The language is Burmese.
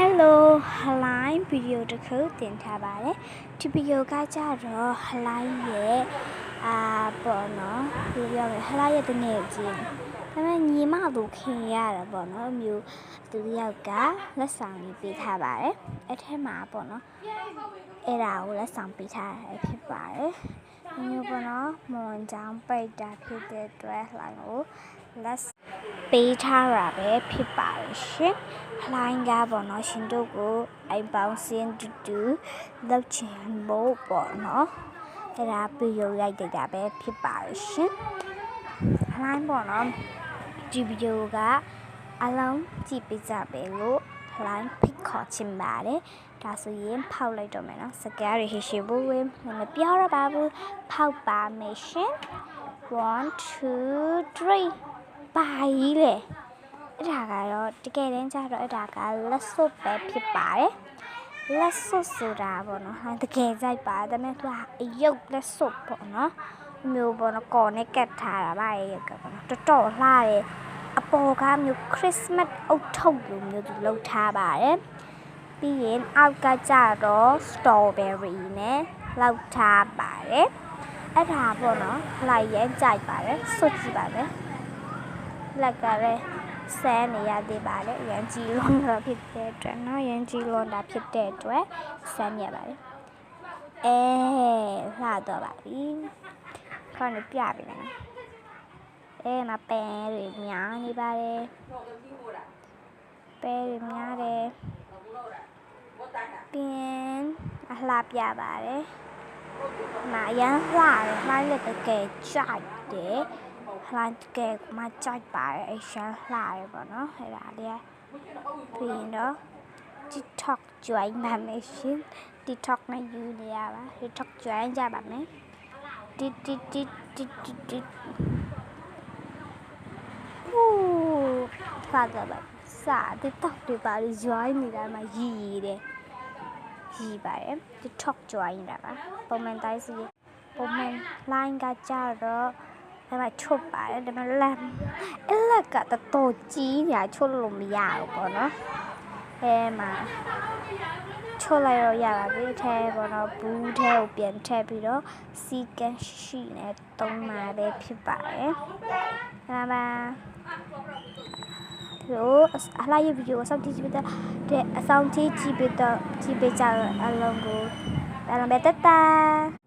Hello ဟလိုင်းဗီဒီယိုတစ်ခုတင်ထားပါတယ်ဒီဗီဒီယိုကကြတော့ဟလိုင်းရဲ့ပေါ့နော်ဒီပြောမယ်ဟလိုင်းရဲ့တငယ်ချင်းဒါပေမဲ့ညီမတို့ခင်ရတာပေါ့နော်မျိုးသူတယောက်ကလက်ဆောင်လေးပေးထားပါတယ်အဲ့ထဲမှာပေါ့နော်အဲ့ဒါကိုလက်ဆောင်ပေးထားရဖြစ်ပါတယ်မျိုးပေါ့နော်မွန်ချောင်းပိတ်တာဖြစ်တဲ့အတွက်ဟလိုင်းကိုလက်ပေးထားတာပဲဖြစ်ပါတယ်ရှင်ဟလိုင်းကပေါ့နော်ရှင်တို့ကိုအိမ်ပေါင်းစင်းတူလောက်ချင်ဖို့ပေါ့နော်အဲ့ဒါပြီးရုံရိုက်တာပဲဖြစ်ပါတယ်ရှင်ဟလိုင်းပေါ့နော်ဒီဗီဒီယိုကအလုံးကြည့်ပေးကြပဲလို့ဟလိုင်းဖိတ်ခေါ်ချင်ပါတယ်ဒါဆိုရင်ဖောက်လိုက်တော့မယ်နော်စကားတွေရှိဖို့ဝင်မပြောရပါဘူးဖောက်ပါမယ်ရှင်1 2 3ပါကြီးလေအဲ့ဒါကတော့တကယ်တမ်းကျတော့အဲ့ဒါကလက်စွပ်ပဲဖြစ်ပါတယ်လက်စွပ်ဆိုတာပေါ့နော်တကယ်ကြိုက်ပါဒါပေမဲ့သူကအယုတ်လက်စွပ်ပေါ့နော်မျိုးပေါ့နော်ကော်နဲ့ကတ်ထားတာပါရဲ့ကပေါ့နော်တော်တော်လှတယ်အပေါ်ကမျိုးခရစ်စမတ်အုတ်ထုတ်လိုမျိုးသူလုပ်ထားပါတယ်ပြီးရင်အောက်ကကျတော့ strawberry နဲ့လောက်ထားပါတယ်အဲ့ဒါပေါ့နော်လိုက်ရဲကြိုက်ပါတယ်စွတ်ကြည့်ပါမယ်လက်ကလည်းဆန်းနေရသေးပါတယ်ရန်ကြီးလွန်တာဖြစ်တဲ့အတွက်နော်ရန်ကြီးလွန်တာဖြစ်တဲ့အတွက်ဆန်းရပါတယ်လှတော့ပါပြီခေါင်းပြပြီနော်မပန်းတွေများနေပါတယ်ပဲတွေများတယ်ပြန်အလှပြပါတယ်မရမ်းလှတယ်လှလည်းတကယ်ကြိုက်တယ်ဟလိုင်းတကယ်မှကြိုက်ပါတယ်အရှမ်းလှတယ်ပေါ့နော်အဲ့ဒါလေးပြီးရင်တော့ TikTok join ပါမယ်ရှင် TikTok နဲ့ယူနေရပါ TikTok join ကြပါမယ်တီဖာကပါစာ TikTok တွေပါ join နေတာမှရည်တယ်ရည်ပါတယ် TikTok join တာပါပုံမှန်တိုင်းစီပုံမှန် line ကကြတော့ဒါမှချုပ်ပါတယ်ဒါမှလမ်းအဲ့လက်ကတော်ကြီးညာချုပ်လို့မရဘူးပေါ့နော်မှာချုပ်လိုက်တော့ရပါပြီထဲပေါ့နော်ဘူးထဲကိုပြန်ထည့်ပြီးတော့စီကန်ရှိနဲ့တုံးမှာပဲဖြစ်ပါတယ်ဒါမှလို့အလားရဗီဒီယိုဆောက်ကြည့်ပြီးတော့အဆောင်ကြည့်ပြီးတော့ကြည့်ပေးကြအလုံးကိုဒါလည်းပဲတတာ